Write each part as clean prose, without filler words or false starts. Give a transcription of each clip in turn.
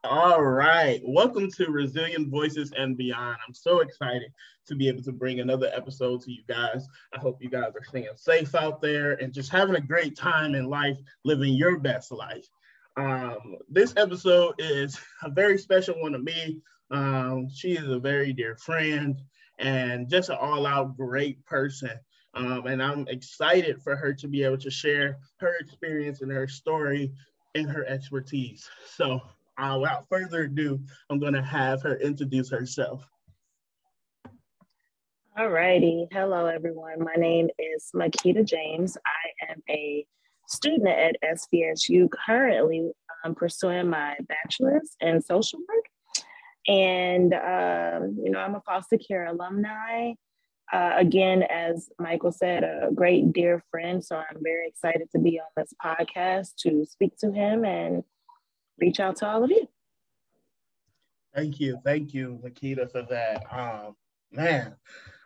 All right. Welcome to Resilient Voices and Beyond. I'm so excited to be able to bring another episode to you guys. I hope you guys are staying safe out there and just having a great time in life, living your best life. This episode is a very special one to me. She is a very dear friend and just an all out great person. And I'm excited for her to be able to share her experience and her story and her expertise. So, without further ado, I'm going to have her introduce herself. All righty. Hello, everyone. My name is Makita James. I am a student at SVSU, currently pursuing my bachelor's in social work. And, I'm a foster care alumni. Again, as Michael said, a great dear friend. So I'm very excited to be on this podcast to speak to him and reach out to all of you. Thank you, Makita, for that. Man,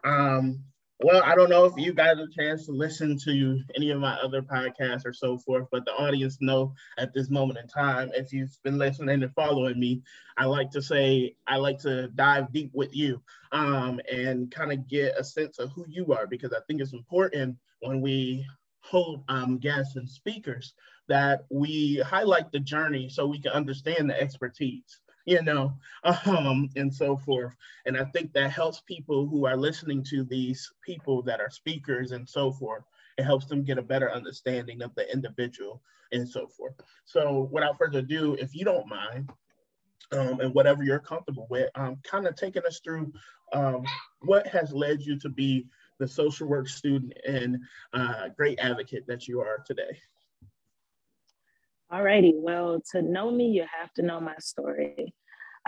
um, well, I don't know if you got a chance to listen to any of my other podcasts or so forth, but the audience know at this moment in time, if you've been listening and following me, I like to say I like to dive deep with you, and kind of get a sense of who you are, because I think it's important when we hold guests and speakers that we highlight the journey so we can understand the expertise, and so forth. And I think that helps people who are listening to these people that are speakers and so forth. It helps them get a better understanding of the individual and so forth. So without further ado, if you don't mind, and whatever you're comfortable with, kind of taking us through what has led you to be the social work student and great advocate that you are today. All righty. Well, to know me, you have to know my story.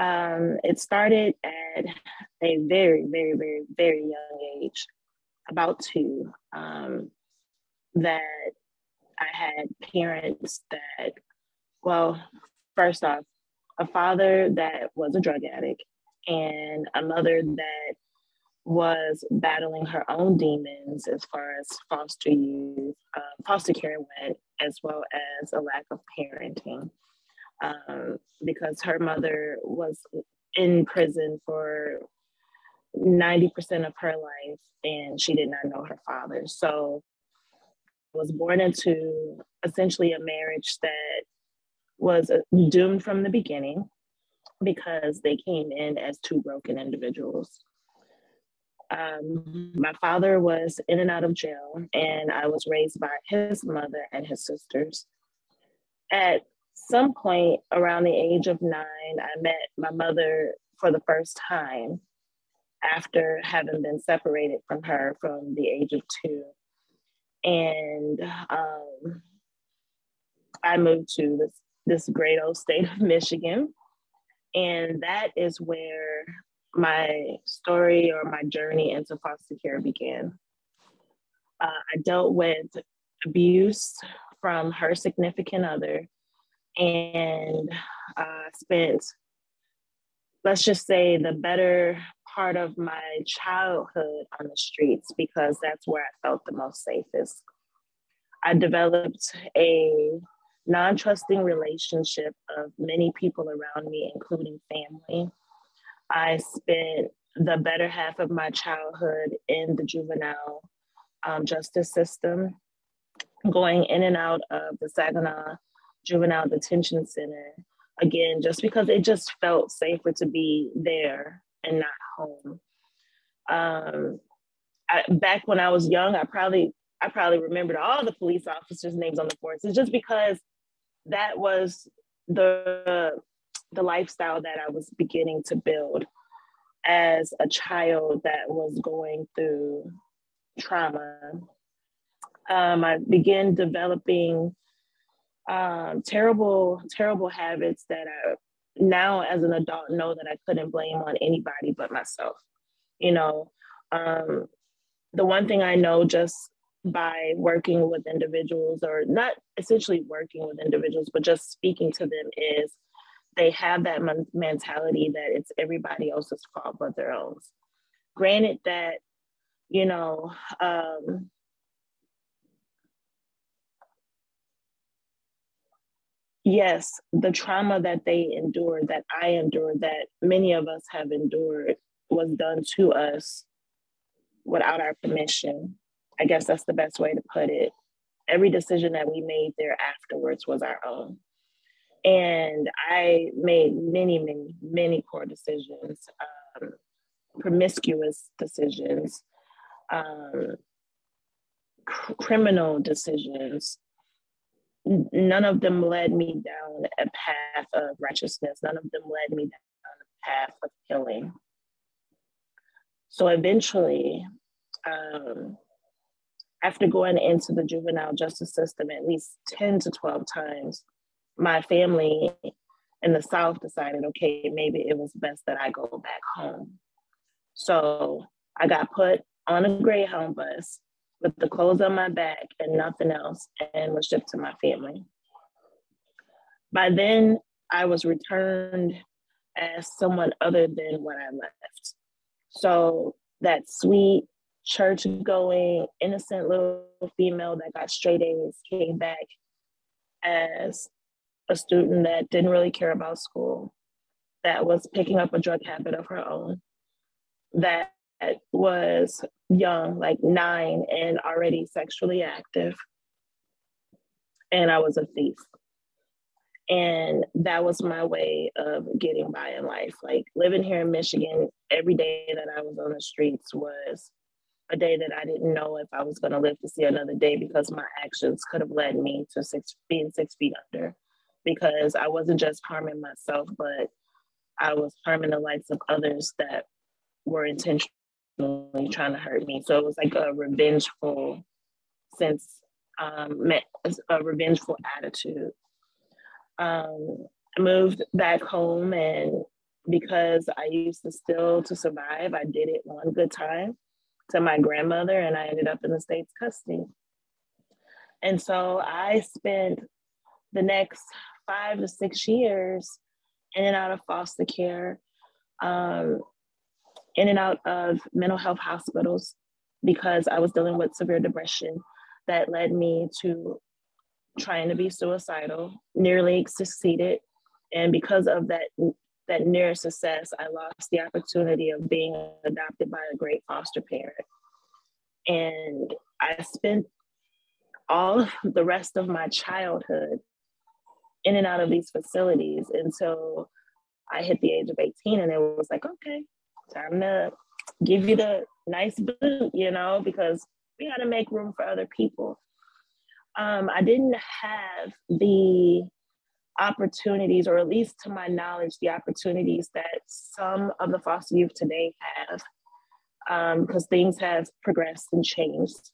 It started at a very, very, very, very young age, about two, that I had parents that, well, first off, a father that was a drug addict and a mother that was battling her own demons as far as foster youth, foster care went, as well as a lack of parenting, because her mother was in prison for 90% of her life and she did not know her father. So was born into essentially a marriage that was doomed from the beginning because they came in as two broken individuals. My father was in and out of jail, and I was raised by his mother and his sisters. At some point around the age of 9, I met my mother for the first time after having been separated from her from the age of 2. And I moved to this great old state of Michigan. And that is where my story or my journey into foster care began. I dealt with abuse from her significant other and spent, let's just say, the better part of my childhood on the streets because that's where I felt the most safest. I developed a non-trusting relationship of many people around me, including family. I spent the better half of my childhood in the juvenile justice system, going in and out of the Saginaw Juvenile Detention Center, again, just because it just felt safer to be there and not home. Back when I was young, I probably remembered all the police officers' names on the force. It's just because that was the lifestyle that I was beginning to build as a child that was going through trauma. I began developing terrible habits that I now as an adult know that I couldn't blame on anybody but myself. The one thing I know just by working with individuals, or not essentially working with individuals, but just speaking to them, is they have that mentality that it's everybody else's fault but their own. Granted that, yes, the trauma that they endured, that I endured, that many of us have endured, was done to us without our permission. I guess that's the best way to put it. Every decision that we made there afterwards was our own. And I made many, many, many poor decisions, promiscuous decisions, criminal decisions. None of them led me down a path of righteousness. None of them led me down a path of healing. So eventually, after going into the juvenile justice system at least 10 to 12 times, my family in the South decided, okay, maybe it was best that I go back home. So I got put on a Greyhound bus with the clothes on my back and nothing else, and was shipped to my family. By then, I was returned as someone other than what I left. So that sweet, church-going, innocent little female that got straight A's came back as a student that didn't really care about school, that was picking up a drug habit of her own, that was young, like 9, and already sexually active. And I was a thief. And that was my way of getting by in life. Like living here in Michigan, every day that I was on the streets was a day that I didn't know if I was going to live to see another day, because my actions could have led me to being 6 feet under, because I wasn't just harming myself, but I was harming the lives of others that were intentionally trying to hurt me. So it was like a revengeful a revengeful attitude. I moved back home, and because I used to steal to survive, I did it one good time to my grandmother, and I ended up in the state's custody. And so I spent the next 5 to 6 years in and out of foster care, in and out of mental health hospitals, because I was dealing with severe depression that led me to trying to be suicidal, nearly succeeded. And because of that near success, I lost the opportunity of being adopted by a great foster parent. And I spent all of the rest of my childhood in and out of these facilities until I hit the age of 18. And it was like, okay, time to give you the nice boot, because we got to make room for other people. I didn't have the opportunities, or at least to my knowledge, the opportunities that some of the foster youth today have, because things have progressed and changed.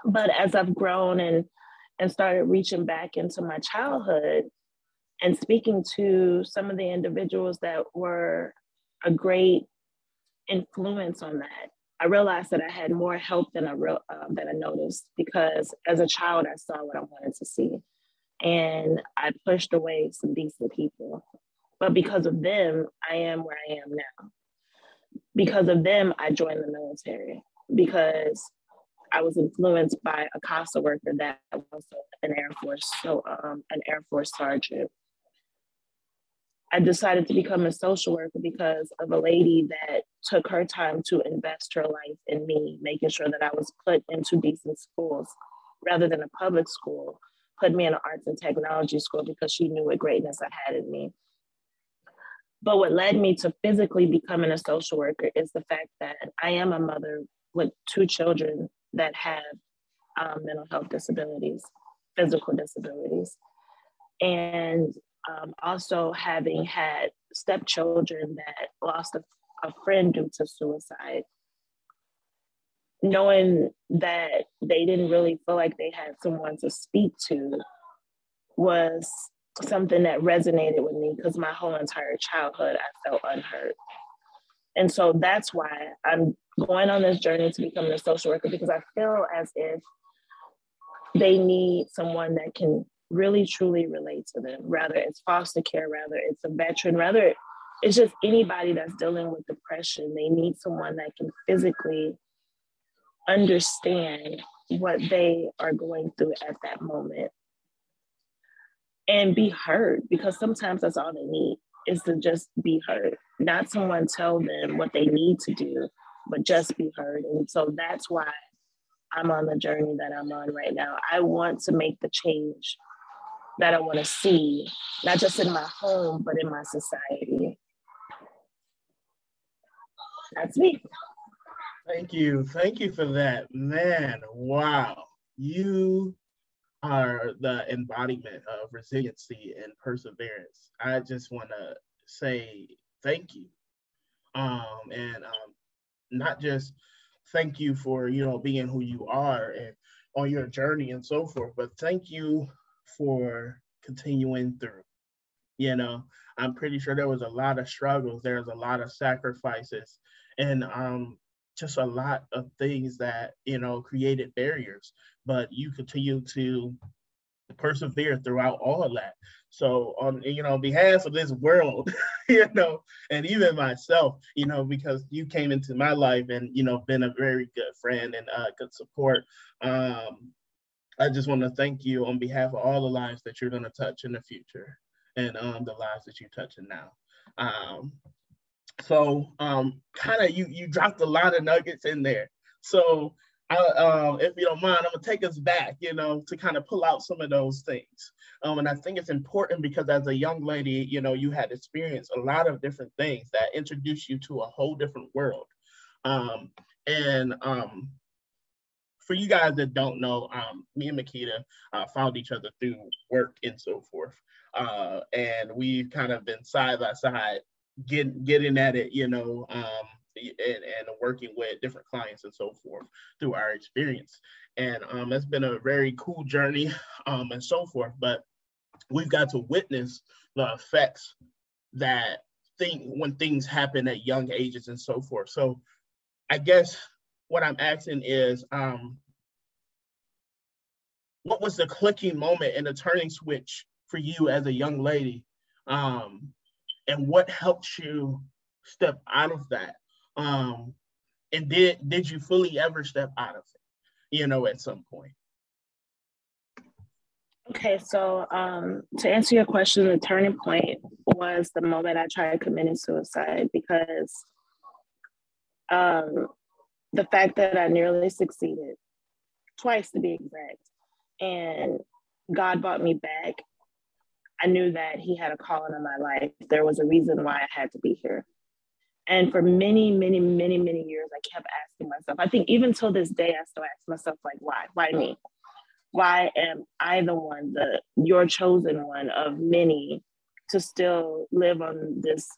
But as I've grown and started reaching back into my childhood and speaking to some of the individuals that were a great influence on that, I realized that I had more help than I noticed, because as a child, I saw what I wanted to see. And I pushed away some decent people. But because of them, I am where I am now. Because of them, I joined the military, because I was influenced by a CASA worker that was an Air Force sergeant. I decided to become a social worker because of a lady that took her time to invest her life in me, making sure that I was put into decent schools rather than a public school, put me in an arts and technology school because she knew what greatness I had in me. But what led me to physically becoming a social worker is the fact that I am a mother with 2 children that have mental health disabilities, physical disabilities. And also having had stepchildren that lost a friend due to suicide, knowing that they didn't really feel like they had someone to speak to was something that resonated with me, because my whole entire childhood, I felt unheard. And so that's why I'm going on this journey to become a social worker, because I feel as if they need someone that can really truly relate to them, rather it's foster care, rather it's a veteran, rather it's just anybody that's dealing with depression. They need someone that can physically understand what they are going through at that moment. and be heard, because sometimes that's all they need, is to just be heard, not someone tell them what they need to do, but just be heard. And so that's why I'm on the journey that I'm on right now. I want to make the change that I want to see, not just in my home, but in my society. That's me. Thank you. Thank you for that. Man, wow. You are the embodiment of resiliency and perseverance. I just want to say thank you. And not just thank you for, being who you are and on your journey and so forth, but thank you for continuing through. You know, I'm pretty sure there was a lot of struggles, there was a lot of sacrifices, and just a lot of things that, created barriers, but you continue to persevere throughout all of that. So on behalf of this world, and even myself, because you came into my life and been a very good friend and good support. I just want to thank you on behalf of all the lives that you're going to touch in the future, and the lives that you're touching now. Um, so kind of you dropped a lot of nuggets in there. So if you don't mind, I'm gonna take us back, to kind of pull out some of those things. And I think it's important because as a young lady, you had experienced a lot of different things that introduced you to a whole different world. And for you guys that don't know, me and Makita found each other through work and so forth. And we've kind of been side by side getting at it, and working with different clients and so forth through our experience. And it's been a very cool journey and so forth, but we've got to witness the effects that when things happen at young ages and so forth. So I guess what I'm asking is, what was the clicking moment and the turning switch for you as a young lady? And what helped you step out of that? And did you fully ever step out of it, at some point? Okay, so to answer your question, the turning point was the moment I tried committing suicide, because the fact that I nearly succeeded, twice to be exact, and God brought me back. I knew that He had a calling in my life. There was a reason why I had to be here. And for many, many, many, many years, I kept asking myself, I think even till this day, I still ask myself, like, why? Why me? Why am I the one, your chosen one of many, to still live on this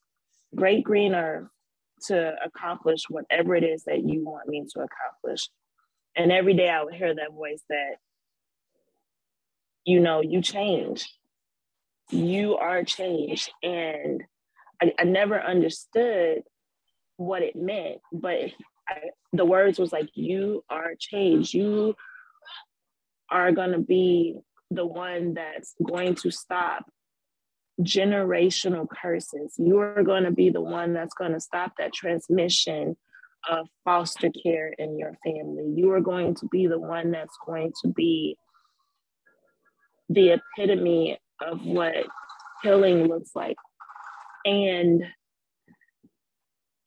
great green earth to accomplish whatever it is that you want me to accomplish? And every day I would hear that voice that, you change. You are changed. And I never understood what it meant, but the words was like, you are changed. You are going to be the one that's going to stop generational curses. You are going to be the one that's going to stop that transmission of foster care in your family. You are going to be the one that's going to be the epitome of what healing looks like. And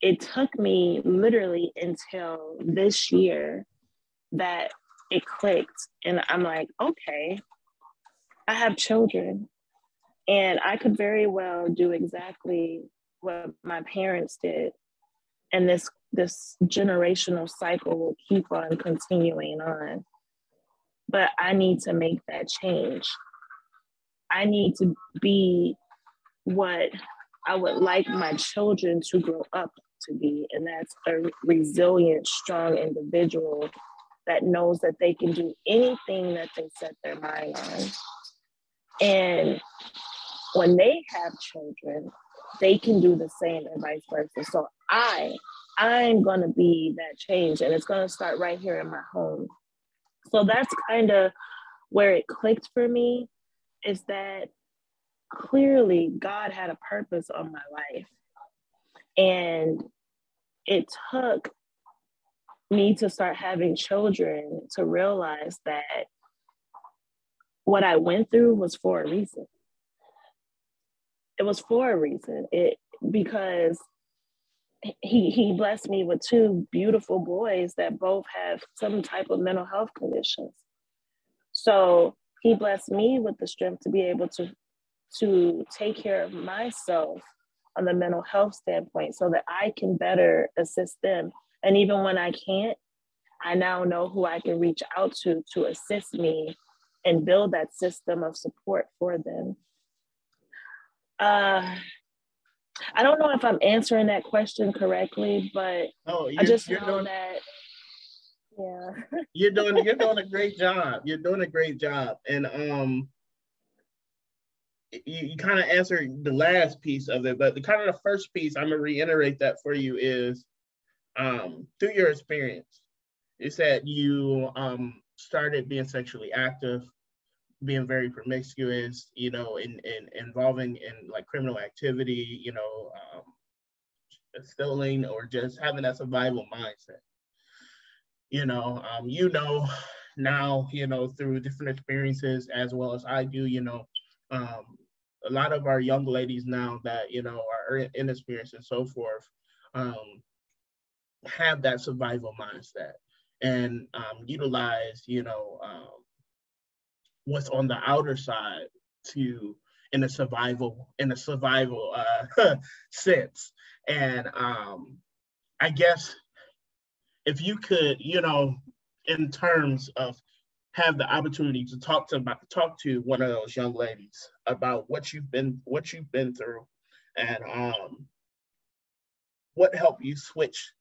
it took me literally until this year that it clicked. And I'm like, okay, I have children, and I could very well do exactly what my parents did. And this generational cycle will keep on continuing on. But I need to make that change. I need to be what I would like my children to grow up to be. And that's a resilient, strong individual that knows that they can do anything that they set their mind on. And when they have children, they can do the same and vice versa. So I'm going to be that change, and it's going to start right here in my home. So that's kind of where it clicked for me, is that clearly God had a purpose on my life. And it took me to start having children to realize that what I went through was for a reason. it was for a reason. Because he blessed me with two beautiful boys that both have some type of mental health conditions. So he blessed me with the strength to be able to take care of myself on the mental health standpoint so that I can better assist them. And even when I can't, I now know who I can reach out to assist me and build that system of support for them. I don't know if I'm answering that question correctly, but I just know that, yeah. You're doing a great job. You're doing a great job. And you kind of answered the last piece of it, but the kind of the first piece, I'm gonna reiterate that for you is through your experience. You said you started being sexually active, being very promiscuous, you know, in involving in like criminal activity, you know, stealing or just having that survival mindset. You know, now, you know, through different experiences as well as I do, you know, a lot of our young ladies now that, you know, are inexperienced and so forth, have that survival mindset and utilize, you know, what's on the outer side to in a survival sense. And I guess if you could, you know, in terms of have the opportunity to talk to one of those young ladies about what you've been through and what helped you switch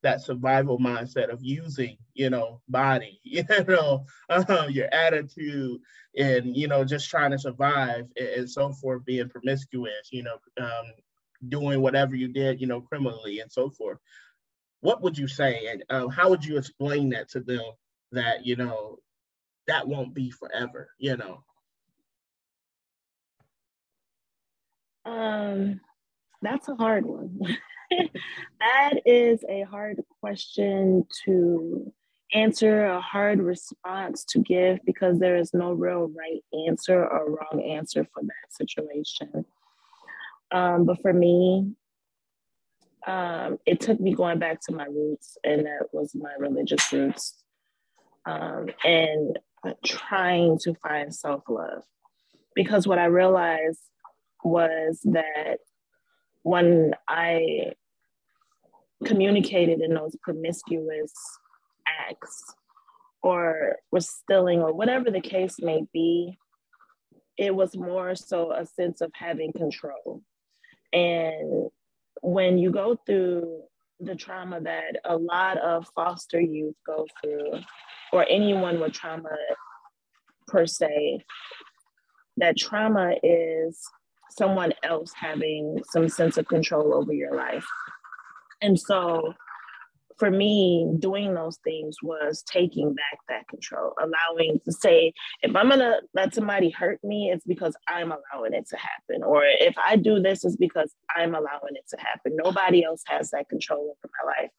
that survival mindset of using, you know, body, you know, your attitude and, you know, just trying to survive and so forth, being promiscuous, you know, doing whatever you did, you know, criminally and so forth. What would you say? And how would you explain that to them that, you know, that won't be forever, you know? That's a hard one. That is a hard question to answer, a hard response to give, because there is no real right answer or wrong answer for that situation. But for me, it took me going back to my roots, and that was my religious roots, and trying to find self-love. Because what I realized was that when I communicated in those promiscuous acts or was stealing or whatever the case may be, it was more so a sense of having control. And when you go through the trauma that a lot of foster youth go through, or anyone with trauma per se, that trauma is someone else having some sense of control over your life. And so for me, doing those things was taking back that control, allowing to say, if I'm gonna let somebody hurt me, it's because I'm allowing it to happen. Or if I do this, it's because I'm allowing it to happen. Nobody else has that control over my life.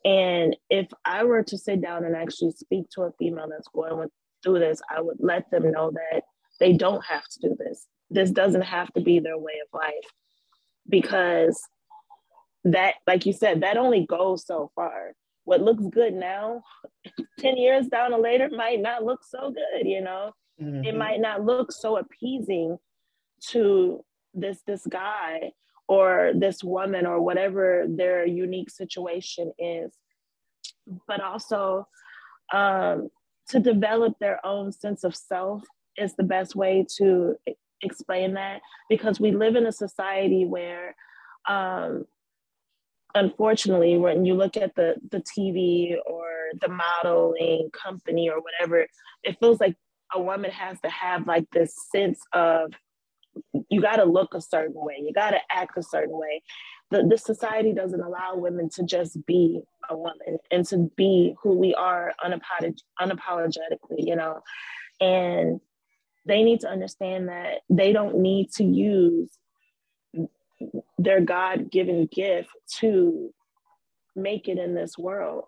And if I were to sit down and actually speak to a female that's going through this, I would let them know that they don't have to do this. This doesn't have to be their way of life, because that, like you said, that only goes so far. What looks good now, 10 years down the later might not look so good, you know? Mm-hmm. It might not look so appeasing to this guy or this woman or whatever their unique situation is. But also to develop their own sense of self is the best way to explain that, because we live in a society where unfortunately, when you look at the TV or the modeling company or whatever, it feels like a woman has to have like this sense of, you got to look a certain way, you got to act a certain way. The society doesn't allow women to just be a woman and to be who we are unapologetically, you know. And they need to understand that they don't need to use their God-given gift to make it in this world.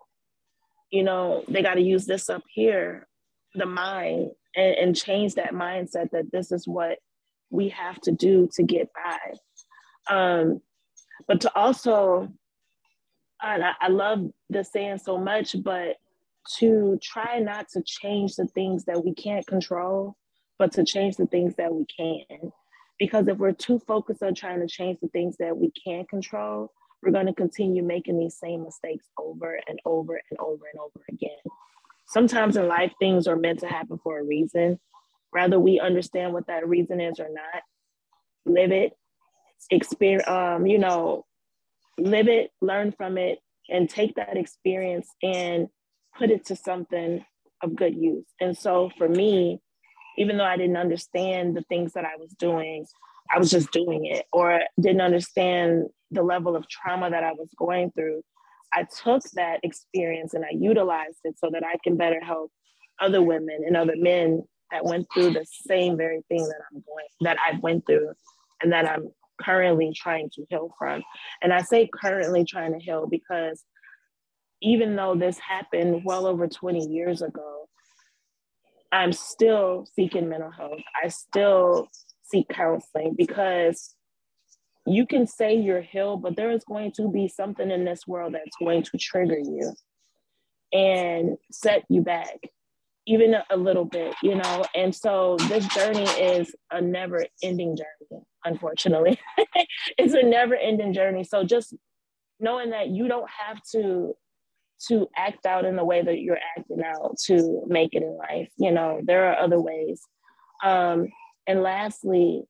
You know, they got to use this up here, the mind, and change that mindset that this is what we have to do to get by. But to also, and I love this saying so much, but to try not to change the things that we can't control, but to change the things that we can. Because if we're too focused on trying to change the things that we can't control, we're going to continue making these same mistakes over and over and over and over again. Sometimes in life, things are meant to happen for a reason. Whether we understand what that reason is or not, live it, experience, live it, learn from it, and take that experience and put it to something of good use. And so for me, even though I didn't understand the things that I was doing, I was just doing it, or didn't understand the level of trauma that I was going through. I took that experience and I utilized it so that I can better help other women and other men that went through the same very thing that I went through, and that I'm currently trying to heal from. And I say currently trying to heal because even though this happened well over 20 years ago, I'm still seeking mental health. I still seek counseling, because you can say you're healed, but there is going to be something in this world that's going to trigger you and set you back, even a little bit, And so this journey is a never ending journey, unfortunately. It's a never ending journey. So just knowing that you don't have to act out in the way that you're acting out to make it in life. There are other ways. And lastly,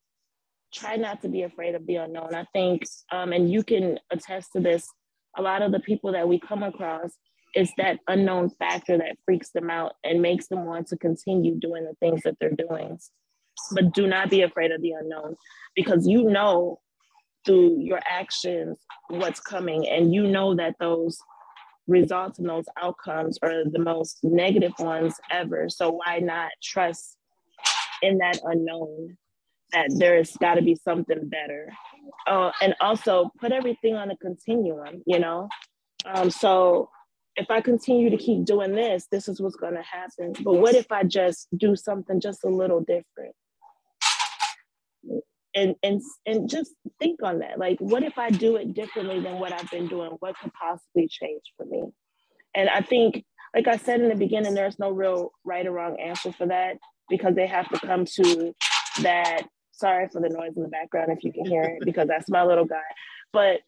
try not to be afraid of the unknown. I think, and you can attest to this, a lot of the people that we come across, is that unknown factor that freaks them out and makes them want to continue doing the things that they're doing. But do not be afraid of the unknown, because through your actions what's coming, and that those results and those outcomes are the most negative ones ever. So why not trust in that unknown, that there's got to be something better? And also put everything on a continuum, So if I continue to keep doing this is what's going to happen. But what if I just do something just a little different? And just think on that. Like, what if I do it differently than what I've been doing? What could possibly change for me? And I think, like I said in the beginning, there's no real right or wrong answer for that, because they have to come to that. Sorry for the noise in the background if you can hear it, because that's my little guy. But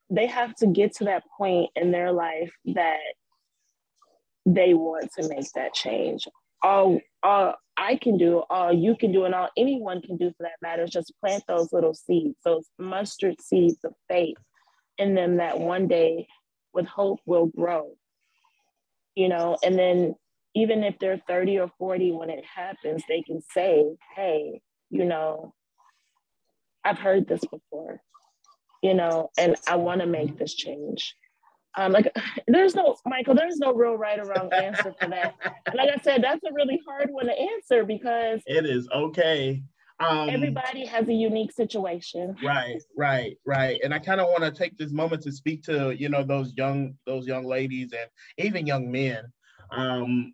they have to get to that point in their life that they want to make that change. All I can do, all you can do, and all anyone can do for that matter is just plant those little seeds, those mustard seeds of faith in them, that one day with hope will grow, and then even if they're 30 or 40, when it happens, they can say, hey, I've heard this before, and I want to make this change. There's no real right or wrong answer for that. Like I said, that's a really hard one to answer, because it is okay. Everybody has a unique situation. Right. And I kind of want to take this moment to speak to, those young ladies and even young men.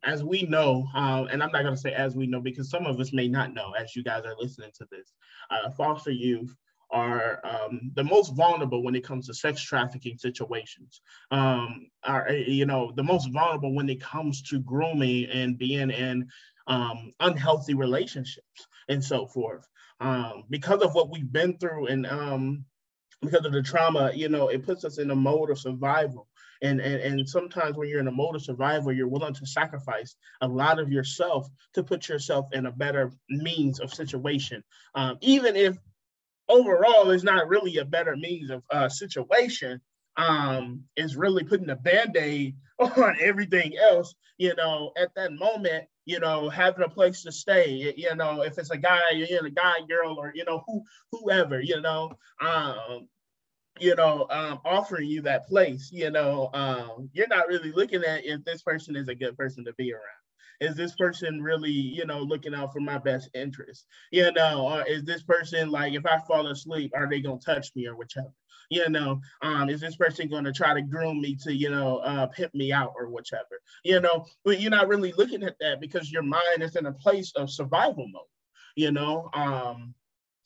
As we know, and I'm not going to say as we know, because some of us may not know as you guys are listening to this, foster youth are the most vulnerable when it comes to sex trafficking situations, are the most vulnerable when it comes to grooming and being in unhealthy relationships and so forth, because of what we've been through, and because of the trauma, it puts us in a mode of survival. And sometimes when you're in a mode of survival, you're willing to sacrifice a lot of yourself to put yourself in a better means of situation, even if overall it's not really a better means of situation. Is really putting a Band-Aid on everything else, at that moment, having a place to stay, if it's a guy, a guy, girl, or, whoever, offering you that place, you're not really looking at if this person is a good person to be around. Is this person really, looking out for my best interest? Or is this person, like, if I fall asleep, are they going to touch me or whichever? Is this person going to try to groom me to, pimp me out or whichever? But you're not really looking at that because your mind is in a place of survival mode.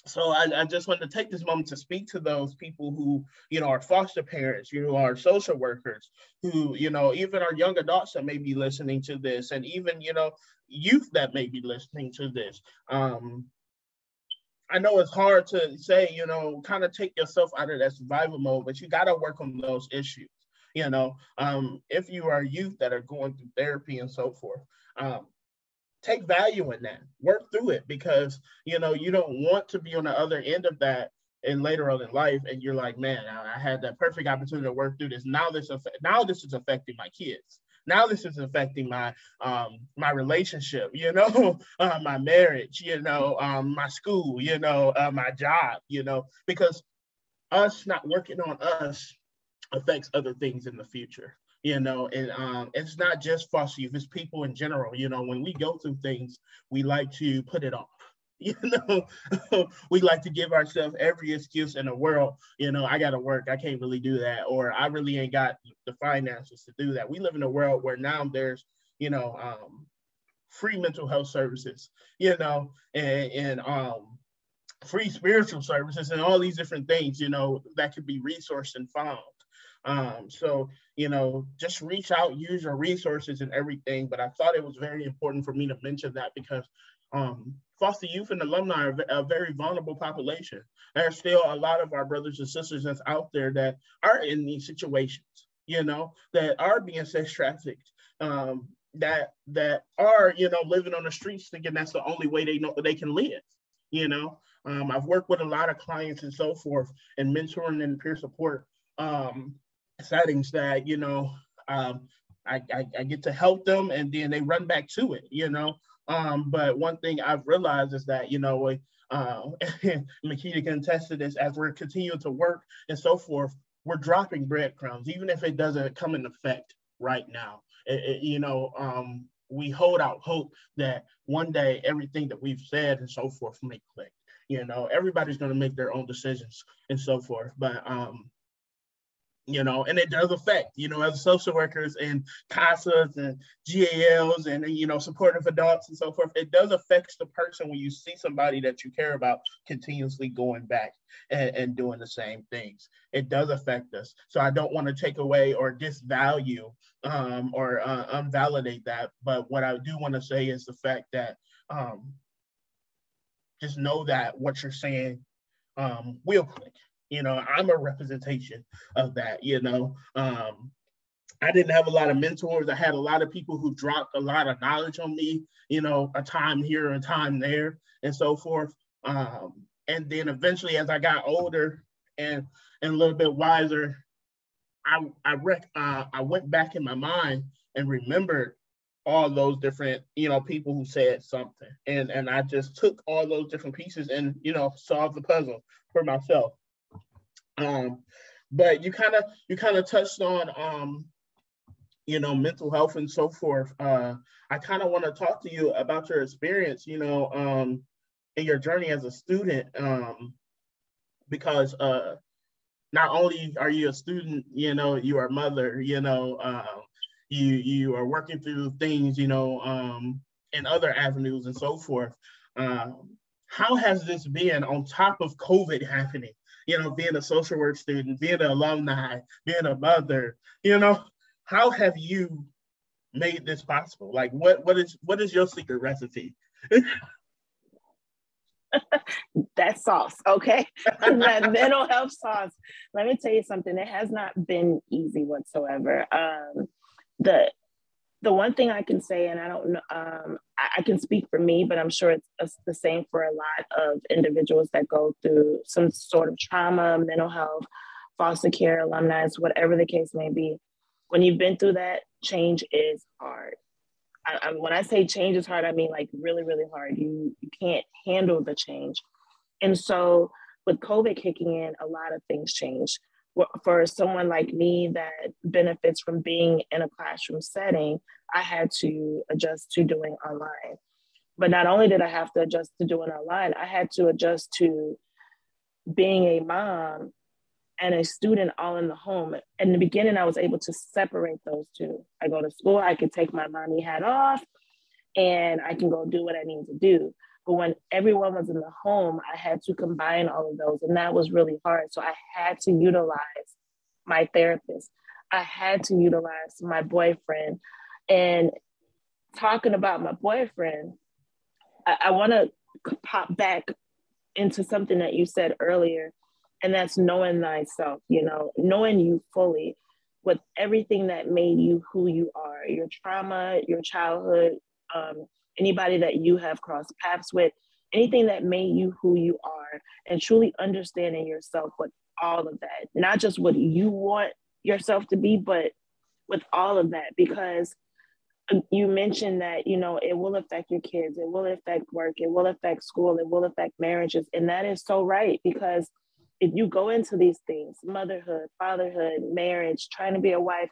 So I just wanted to take this moment to speak to those people who, are foster parents, are social workers, who, even our young adults that may be listening to this, and even, youth that may be listening to this. I know it's hard to say, kind of take yourself out of that survival mode, but you got to work on those issues. If you are youth that are going through therapy and so forth, take value in that, work through it, because, you don't want to be on the other end of that and later on in life. And you're like, man, I had that perfect opportunity to work through this. Now this is affecting my kids. Now this is affecting my my relationship, my marriage, my school, my job, because us not working on us affects other things in the future. And it's not just foster youth, it's people in general. When we go through things, we like to put it off. We like to give ourselves every excuse in the world. I got to work, I can't really do that, or I really ain't got the finances to do that. We live in a world where now there's, free mental health services, and free spiritual services, and all these different things, that could be resourced and found. So, just reach out, use your resources and everything. But I thought it was very important for me to mention that because foster youth and alumni are a very vulnerable population. There are still a lot of our brothers and sisters that's out there that are in these situations, that are being sex trafficked, that are, living on the streets thinking that's the only way they know they can live. I've worked with a lot of clients and so forth, and mentoring and peer support settings that, I get to help them, and then they run back to it, but one thing I've realized is that, Makita can attest to this, as we're continuing to work and so forth, we're dropping breadcrumbs, even if it doesn't come in effect right now. We hold out hope that one day everything that we've said and so forth may click. Everybody's going to make their own decisions and so forth, but and it does affect, as social workers and CASAs and GALs and, supportive adults and so forth, it does affect the person when you see somebody that you care about continuously going back and doing the same things. It does affect us. So I don't want to take away or disvalue or unvalidate that. But what I do want to say is the fact that just know that what you're saying will click. I'm a representation of that. I didn't have a lot of mentors. I had a lot of people who dropped a lot of knowledge on me, a time here, a time there, and so forth. And then eventually, as I got older and a little bit wiser, I went back in my mind and remembered all those different, people who said something. And I just took all those different pieces and, solved the puzzle for myself. But you kind of touched on mental health and so forth. I kind of want to talk to you about your experience, in your journey as a student, because not only are you a student, you are a mother, you are working through things, in other avenues and so forth. How has this been on top of COVID happening? Being a social work student, being an alumni, being a mother, how have you made this possible? Like, what is your secret recipe? That sauce, okay? That mental health sauce. Let me tell you something. It has not been easy whatsoever. The one thing I can say, and I don't know, I can speak for me, but I'm sure it's the same for a lot of individuals that go through some sort of trauma, mental health, foster care, alumni, whatever the case may be. When you've been through that, change is hard. When I say change is hard, I mean like really, really hard. You can't handle the change. And so with COVID kicking in, a lot of things changed. For someone like me that benefits from being in a classroom setting, I had to adjust to doing online. But not only did I have to adjust to doing online, I had to adjust to being a mom and a student all in the home. In the beginning, I was able to separate those two. I go to school, I could take my mommy hat off and I can go do what I need to do. But when everyone was in the home, I had to combine all of those. And that was really hard. So I had to utilize my therapist. I had to utilize my boyfriend. And talking about my boyfriend, I want to pop back into something that you said earlier, and that's knowing thyself, knowing you fully with everything that made you who you are, your trauma, your childhood, anybody that you have crossed paths with, anything that made you who you are, and truly understanding yourself with all of that, not just what you want yourself to be, but with all of that, because you mentioned that, it will affect your kids, it will affect work, it will affect school, it will affect marriages. And that is so right, because if you go into these things, motherhood, fatherhood, marriage, trying to be a wife,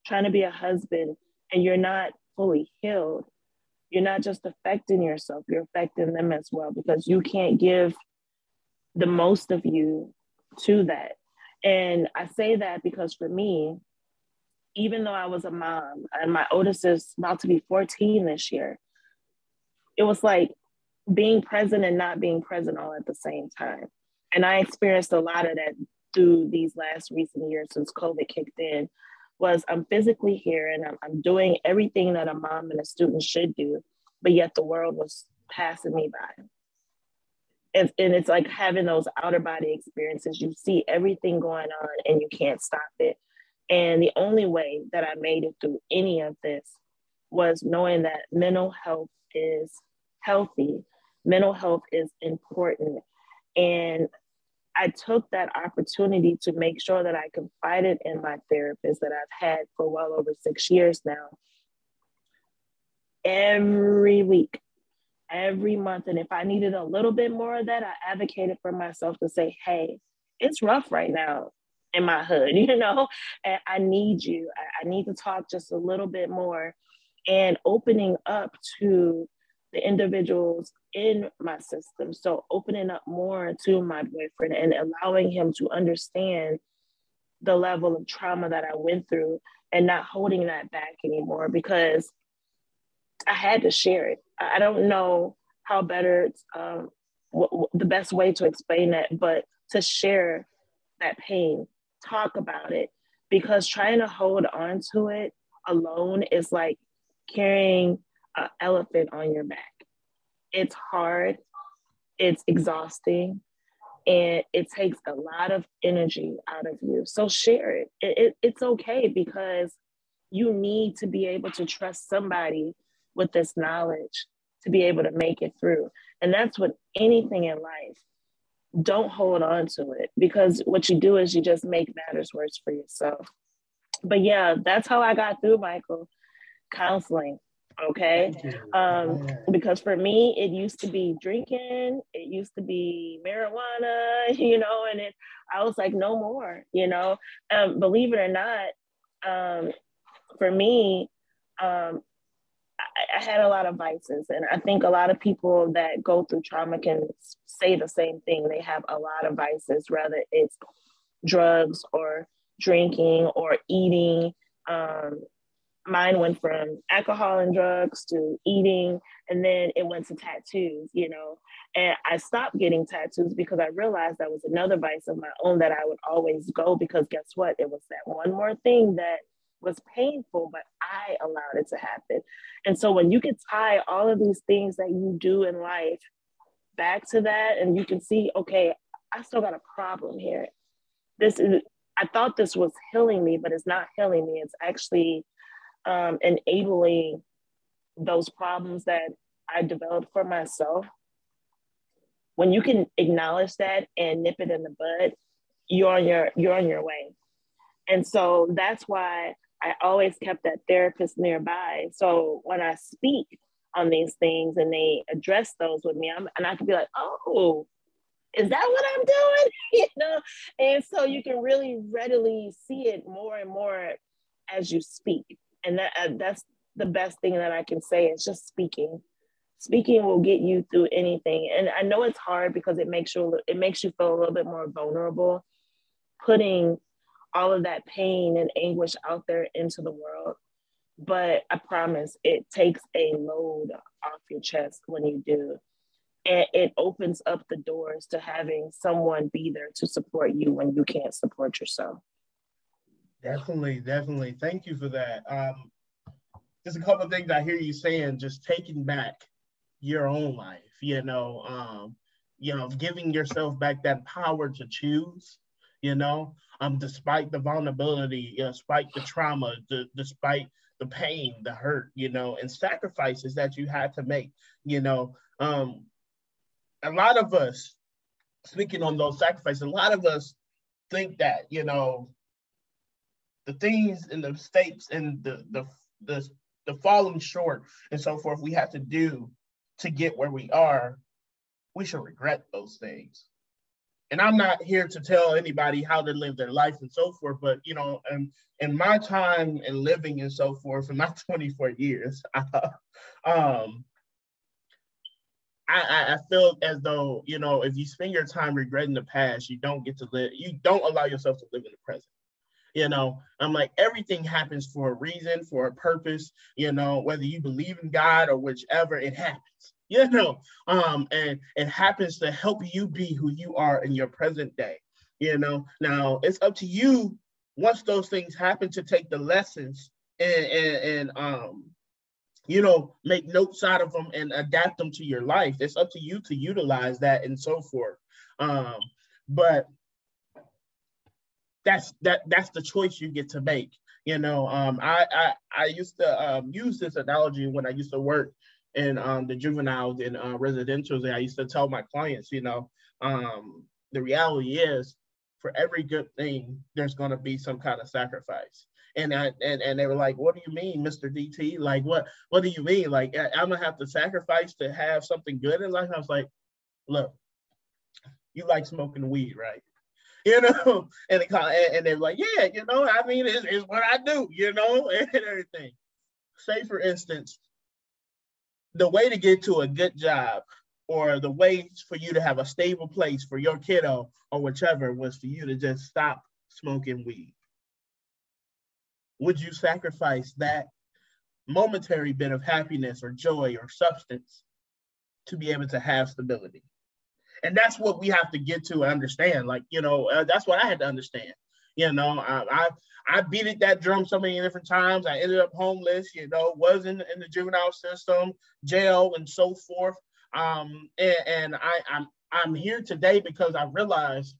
trying to be a husband, and you're not fully healed, you're not just affecting yourself, you're affecting them as well, because you can't give the most of you to that. And I say that because for me, even though I was a mom and my oldest is about to be 14 this year, it was like being present and not being present all at the same time. And I experienced a lot of that through these last recent years since COVID kicked in. Was I'm physically here and I'm doing everything that a mom and a student should do, but yet the world was passing me by. And it's like having those outer body experiences. You see everything going on and you can't stop it. And the only way that I made it through any of this was knowing that mental health is healthy. Mental health is important. And I took that opportunity to make sure that I confided in my therapist that I've had for well over 6 years now. Every week, every month. And if I needed a little bit more of that, I advocated for myself to say, hey, it's rough right now in my hood, and I need you. I need to talk just a little bit more, and opening up to the individuals in my system. So opening up more to my boyfriend and allowing him to understand the level of trauma that I went through and not holding that back anymore, because I had to share it. I don't know how better, the best way to explain that, but to share that pain, talk about it, because trying to hold on to it alone is like carrying an elephant on your back. It's hard, it's exhausting, and it takes a lot of energy out of you. So share it. It's okay, because you need to be able to trust somebody with this knowledge to be able to make it through. And that's with anything in life. Don't hold on to it, because what you do is you just make matters worse for yourself. But yeah, that's how I got through, Michael. Counseling. Okay. Because for me, it used to be drinking, it used to be marijuana, and I was like, no more, believe it or not, for me, I had a lot of vices. And I think a lot of people that go through trauma can say the same thing. They have a lot of vices, whether it's drugs or drinking or eating. Mine went from alcohol and drugs to eating, and then it went to tattoos, and I stopped getting tattoos because I realized that was another vice of my own that I would always go, because guess what? It was that one more thing that was painful, but I allowed it to happen. And so when you can tie all of these things that you do in life back to that, and you can see, okay, I still got a problem here. I thought this was healing me, but it's not healing me. It's actually enabling those problems that I developed for myself. When you can acknowledge that and nip it in the bud, you're on your way. And so that's why I always kept that therapist nearby. So when I speak on these things and they address those with me, and I can be like, oh, is that what I'm doing? And so you can really readily see it more and more as you speak. And that's the best thing that I can say is just speaking. Speaking will get you through anything. And I know it's hard because it makes you feel a little bit more vulnerable, putting all of that pain and anguish out there into the world. But I promise it takes a load off your chest when you do. And it opens up the doors to having someone be there to support you when you can't support yourself. Definitely, definitely. Thank you for that. Just a couple of things I hear you saying, just taking back your own life, giving yourself back that power to choose, despite the vulnerability, despite the trauma, despite the pain, the hurt, and sacrifices that you had to make, a lot of us, speaking on those sacrifices, a lot of us think that, the things and the mistakes and the falling short and so forth we have to do to get where we are, we should regret those things. And I'm not here to tell anybody how to live their life and so forth, but in my time and living and so forth, in my 24 years, I feel as though, if you spend your time regretting the past, you don't allow yourself to live in the present. I'm like, everything happens for a reason, for a purpose, whether you believe in God or whichever, it happens, and it happens to help you be who you are in your present day. Now it's up to you, once those things happen, to take the lessons and make notes out of them and adapt them to your life. It's up to you to utilize that and so forth. But that's the choice you get to make. I used to use this analogy when I used to work in the juveniles and residentials. And I used to tell my clients, the reality is, for every good thing, there's going to be some kind of sacrifice. And they were like, "What do you mean, Mr. DT? Like, what do you mean? Like, I'm gonna have to sacrifice to have something good in life?" I was like, "Look, you like smoking weed, right?" And they're like, "Yeah, I mean, it's what I do, and everything." Say, for instance, the way to get to a good job, or the way for you to have a stable place for your kiddo or whichever, was for you to just stop smoking weed. Would you sacrifice that momentary bit of happiness or joy or substance to be able to have stability? And that's what we have to get to understand. Like, that's what I had to understand. I beat at that drum so many different times. I ended up homeless, was in the juvenile system, jail, and so forth. And I'm here today because I realized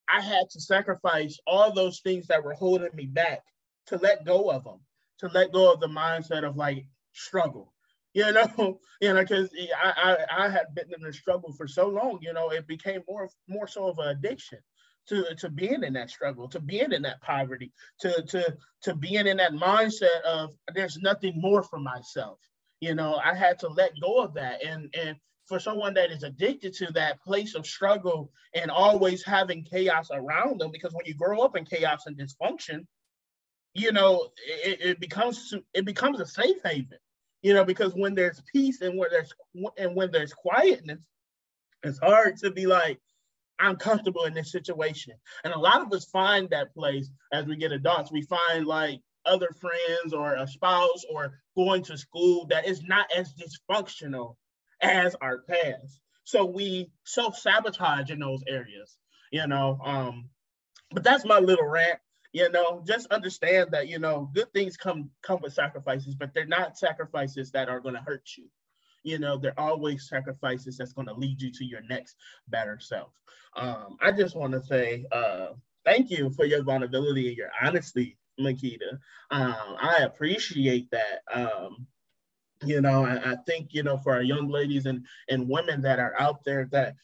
I had to sacrifice all those things that were holding me back, to let go of them, to let go of the mindset of like struggle, because I had been in the struggle for so long, it became more so of an addiction to being in that struggle, to being in that poverty, to being in that mindset of there's nothing more for myself. I had to let go of that. And for someone that is addicted to that place of struggle and always having chaos around them, because when you grow up in chaos and dysfunction, it becomes a safe haven, because when there's peace and when there's quietness, it's hard to be like, I'm comfortable in this situation. And a lot of us find that place as we get adults. We find like other friends or a spouse or going to school that is not as dysfunctional as our past. So we self-sabotage in those areas, but that's my little rant. Just understand that, good things come with sacrifices, but they're not sacrifices that are going to hurt you. They're always sacrifices that's going to lead you to your next better self. I just want to say thank you for your vulnerability and your honesty, Makita. I appreciate that. I think, for our young ladies and women that are out there that,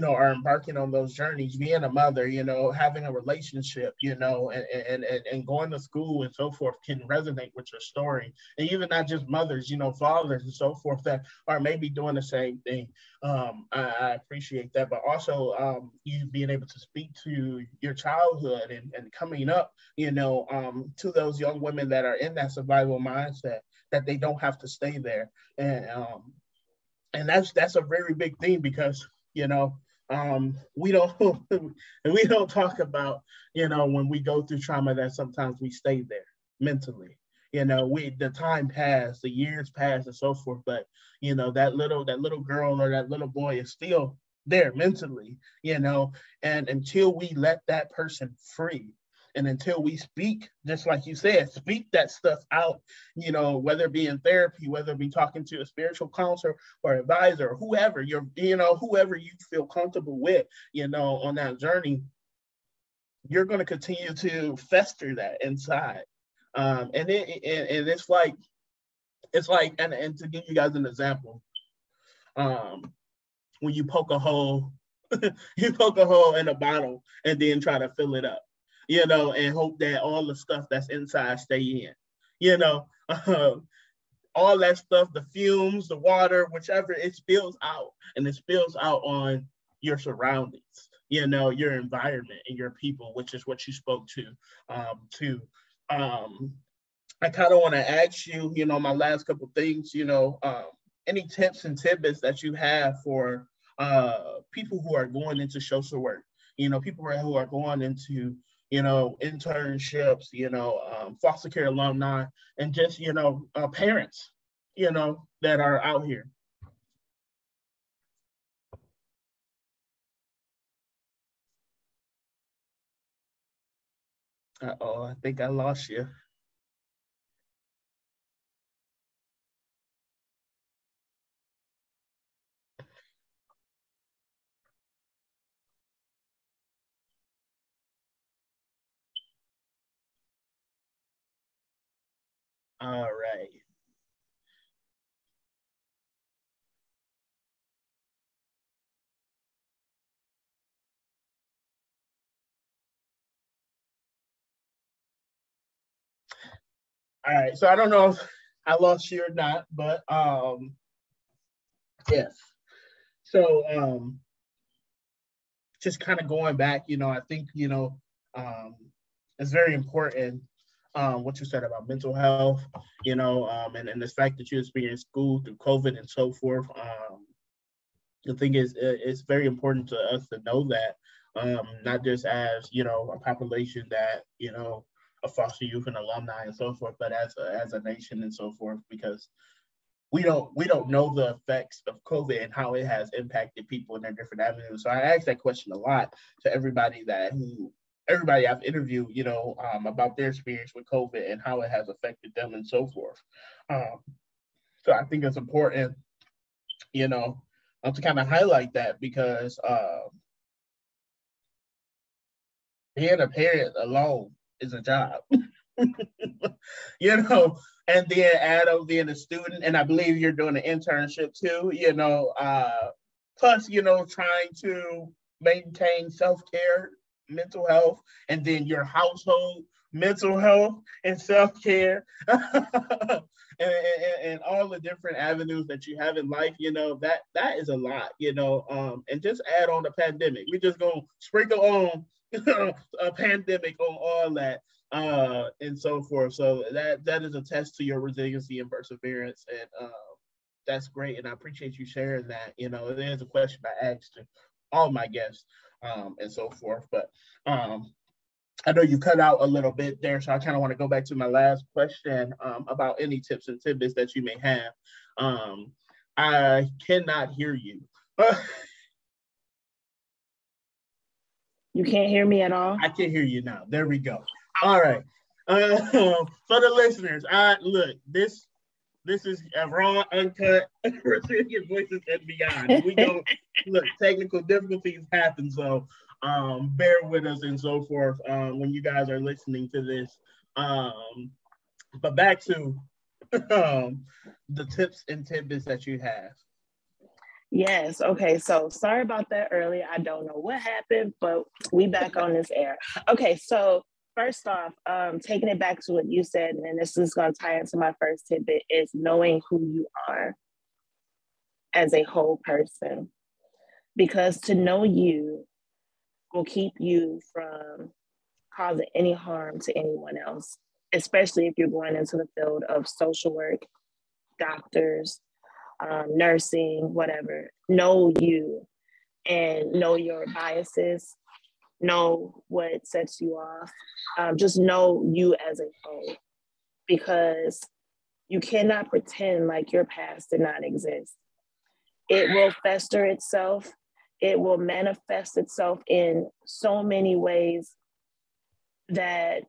are embarking on those journeys, being a mother, having a relationship, and going to school and so forth can resonate with your story. And even not just mothers, fathers and so forth that are maybe doing the same thing. I appreciate that, but also you being able to speak to your childhood and coming up, to those young women that are in that survival mindset, that they don't have to stay there. And that's a very big thing, because we don't talk about, when we go through trauma, that sometimes we stay there mentally, The time passed, the years passed, and so forth. But that little girl or that little boy is still there mentally. And until we let that person free, and until we speak, just like you said, speak that stuff out, whether it be in therapy, whether it be talking to a spiritual counselor or advisor, or whoever whoever you feel comfortable with, on that journey, you're going to continue to fester that inside. And it's like, and to give you guys an example, when you poke a hole, you poke a hole in a bottle and then try to fill it up, and hope that all the stuff that's inside stay in, all that stuff, the fumes, the water, whichever, it spills out, and it spills out on your surroundings, your environment and your people, which is what you spoke to. I kind of want to ask you, my last couple of things, any tips and tidbits that you have for people who are going into social work, people who are going into, internships, foster care alumni, and just, parents, that are out here. Uh-oh, I think I lost you. All right. All right. So I don't know if I lost you or not, but yes. So just kind of going back, I think, it's very important what you said about mental health, and the fact that you experienced school through COVID and so forth. The thing is, it's very important to us to know that, not just as, a population that, a foster youth and alumni and so forth, but as a nation and so forth, because we don't know the effects of COVID and how it has impacted people in their different avenues. So I ask that question a lot to everybody I've interviewed, about their experience with COVID and how it has affected them and so forth. So I think it's important, to kind of highlight that, because being a parent alone is a job. And then Adam being a student, and I believe you're doing an internship too, plus, trying to maintain self-care, mental health, and then your household, mental health and self-care, and all the different avenues that you have in life, that is a lot, and just add on the pandemic. We're just going to sprinkle on a pandemic on all that, and so forth. So that is a test to your resiliency and perseverance, and that's great. And I appreciate you sharing that. It is a question I asked to all my guests, and so forth. But I know you cut out a little bit there, so I kind of want to go back to my last question, about any tips and tidbits that you may have. I cannot hear you. You can't hear me at all? I can hear you now. There we go. All right. For the listeners, look, this is a raw, uncut, Brazilian Voices and Beyond. We don't look, technical difficulties happen, so bear with us and so forth when you guys are listening to this. But back to the tips and tidbits that you have. Yes. Okay. So sorry about that earlier. I don't know what happened, but we back on this air. Okay. So first off, taking it back to what you said, and this is going to tie into my first tidbit, is knowing who you are as a whole person. Because to know you will keep you from causing any harm to anyone else, especially if you're going into the field of social work, doctors, nursing, whatever. Know you and know your biases, know what sets you off. Just know you as a whole, because you cannot pretend like your past did not exist. It will fester itself. It will manifest itself in so many ways that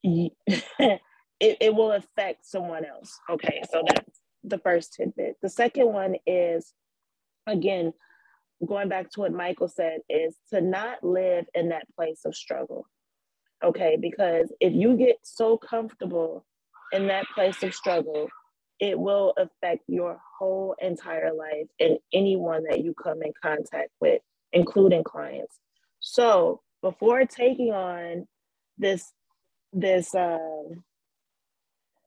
it will affect someone else. Okay, so that's the first tidbit. The second one is, again, going back to what Michael said, is to not live in that place of struggle. Okay, because if you get so comfortable in that place of struggle, it will affect your whole entire life and anyone that you come in contact with, including clients. So before taking on this this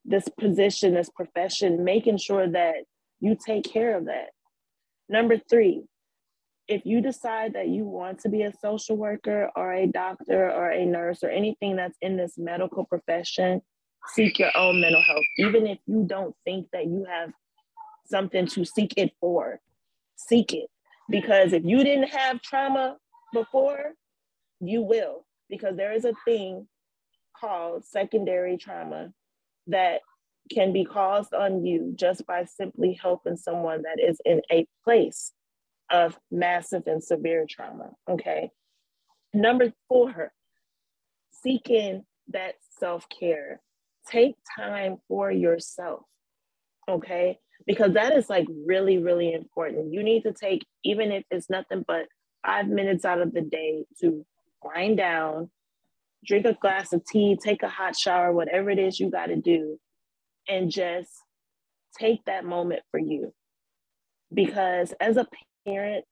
this position, this profession, making sure that you take care of that. Number three, if you decide that you want to be a social worker or a doctor or a nurse or anything that's in this medical profession, seek your own mental health. Even if you don't think that you have something to seek it for, seek it. Because if you didn't have trauma before, you will. Because there is a thing called secondary trauma that can be caused on you just by simply helping someone that is in a place of massive and severe trauma. Okay. Number four, seeking that self-care. Take time for yourself. Okay. Because that is like really, really important. You need to take, even if it's nothing but 5 minutes out of the day, to wind down, drink a glass of tea, take a hot shower, whatever it is you got to do, and just take that moment for you. Because as a parent,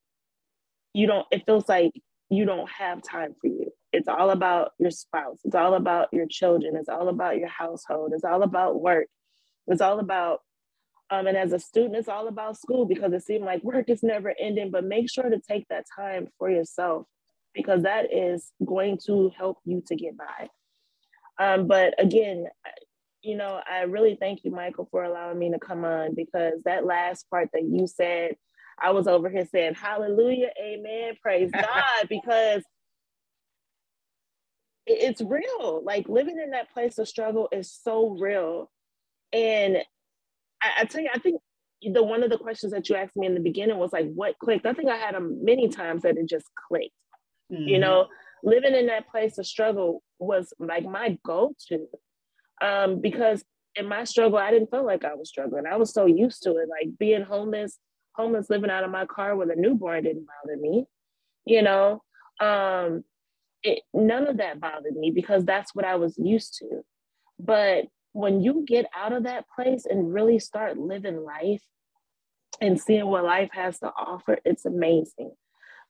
it feels like you don't have time for you. It's all about your spouse. It's all about your children. It's all about your household. It's all about work. It's all about, and as a student, it's all about school, because it seems like work is never ending, but make sure to take that time for yourself, because that is going to help you to get by. But again, I really thank you, Michael, for allowing me to come on, because that last part that you said, I was over here saying, hallelujah, amen, praise God, because it's real. Like, living in that place of struggle is so real. And I tell you, I think one of the questions that you asked me in the beginning was like, what clicked? I think I had many times that it just clicked. Mm-hmm. Living in that place of struggle was like my go-to, because in my struggle, I didn't feel like I was struggling. I was so used to it. Like, being homeless, living out of my car with a newborn didn't bother me. None of that bothered me, because that's what I was used to. But when you get out of that place and really start living life and seeing what life has to offer, it's amazing.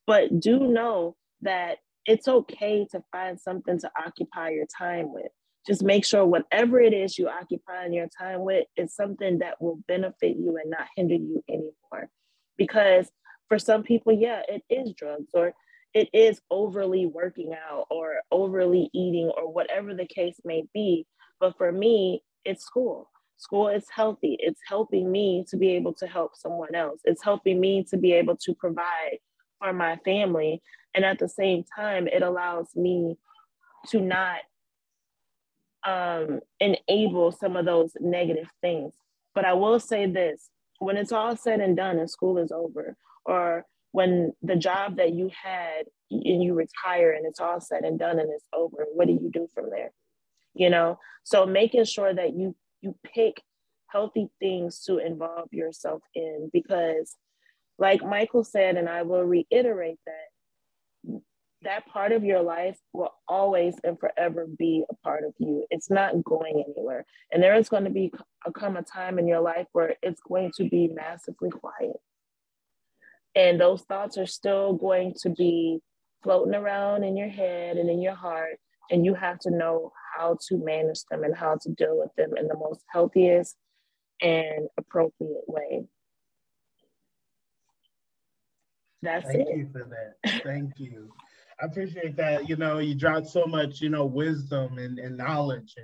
But do know that it's okay to find something to occupy your time with. Just make sure whatever it is you occupy your time with is something that will benefit you and not hinder you anymore. Because for some people, yeah, it is drugs, or it is overly working out, or overly eating, or whatever the case may be. But for me, it's school. School is healthy. It's helping me to be able to help someone else. It's helping me to be able to provide for my family. And at the same time, it allows me to not enable some of those negative things. But I will say this, when it's all said and done and school is over, or when the job that you had and you retire and it's all said and done and it's over, what do you do from there? So making sure that you pick healthy things to involve yourself in, because like Michael said, and I will reiterate that part of your life will always and forever be a part of you. It's not going anywhere. And there is going to come a time in your life where it's going to be massively quiet. And those thoughts are still going to be floating around in your head and in your heart. And you have to know how to manage them and how to deal with them in the most healthiest and appropriate way. Thank you for that. Thank you. I appreciate that. You dropped so much, wisdom and knowledge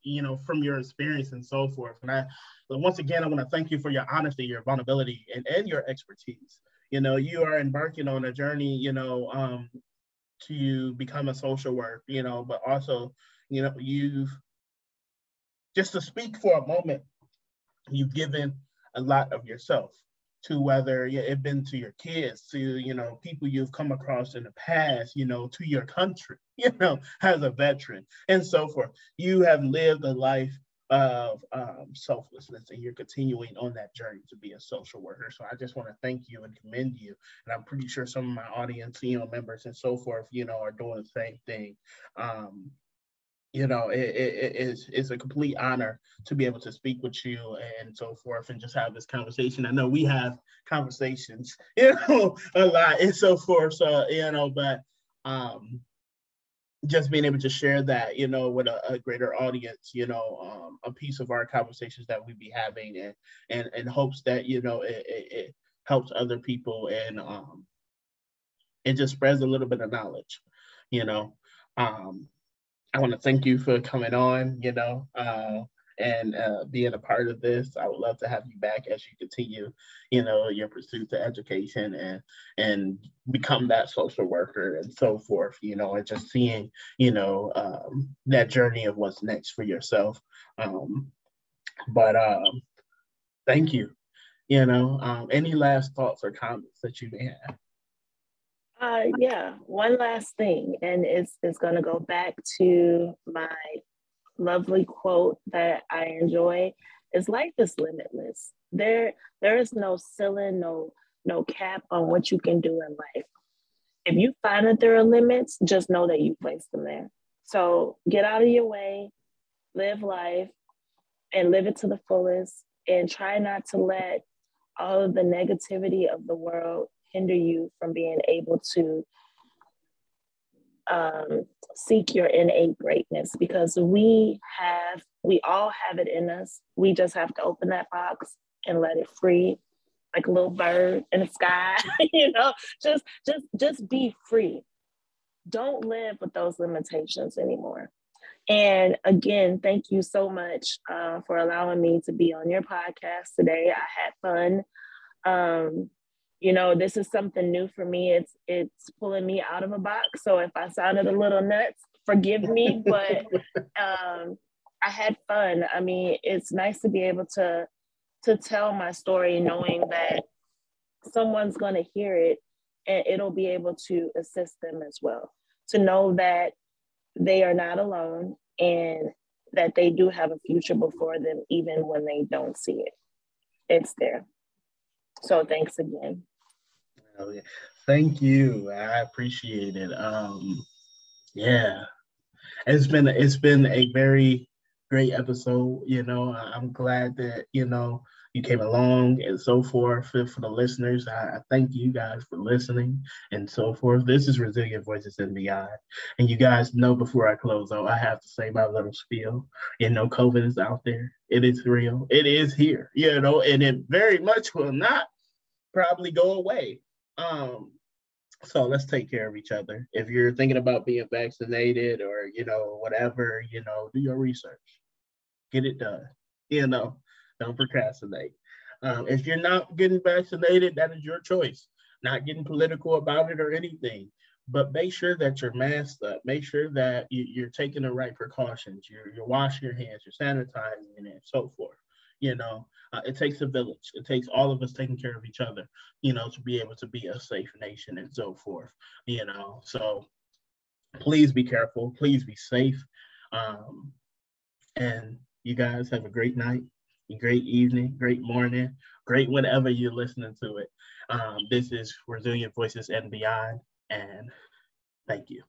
and from your experience and so forth. And once again, I want to thank you for your honesty, your vulnerability, and your expertise. You are embarking on a journey, to become a social worker, but also, you've just to speak for a moment, you've given a lot of yourself to, whether it been to your kids, to, people you've come across in the past, to your country, as a veteran and so forth. You have lived a life of selflessness, and you're continuing on that journey to be a social worker. So I just want to thank you and commend you. And I'm pretty sure some of my audience, members and so forth, are doing the same thing. It's a complete honor to be able to speak with you and so forth, and just have this conversation. I know we have conversations, a lot and so forth. So, but just being able to share that, with a greater audience, a piece of our conversations that we be having, and hopes that, it helps other people, and it just spreads a little bit of knowledge, I want to thank you for coming on, and being a part of this. I would love to have you back as you continue, your pursuit to education and become that social worker and so forth, and just seeing, that journey of what's next for yourself. But thank you. Any last thoughts or comments that you may have? Yeah, one last thing, and it's going to go back to my lovely quote that I enjoy: is life is limitless. There is no ceiling, no cap on what you can do in life. If you find that there are limits, just know that you placed them there. So get out of your way, live life, and live it to the fullest, and try not to let all of the negativity of the world hinder you from being able to seek your innate greatness, because we all have it in us. We just have to open that box and let it free, like a little bird in the sky. Just be free. Don't live with those limitations anymore. And again, thank you so much for allowing me to be on your podcast today. I had fun. This is something new for me. It's pulling me out of a box. So if I sounded a little nuts, forgive me, but I had fun. I mean, it's nice to be able to tell my story, knowing that someone's going to hear it and it'll be able to assist them as well. To know that they are not alone and that they do have a future before them, even when they don't see it. It's there. So thanks again. Oh, yeah. Thank you. I appreciate it. Yeah, it's been a very great episode. I'm glad that you came along and so forth. For the listeners, I thank you guys for listening and so forth. This is Resilient Voices and Beyond, and you guys know, before I close out, I have to say my little spiel. COVID is out there. It is real. It is here. And it very much will not probably go away. So let's take care of each other. If you're thinking about being vaccinated or, whatever, do your research. Get it done. Don't procrastinate. If you're not getting vaccinated, that is your choice. Not getting political about it or anything. But make sure that you're masked up. Make sure that you're taking the right precautions. You're washing your hands, you're sanitizing, and so forth. It takes a village. It takes all of us taking care of each other, to be able to be a safe nation and so forth, So please be careful. Please be safe. And you guys have a great night, a great evening, great morning, great whenever you're listening to it. This is Resilient Voices and Beyond. And thank you.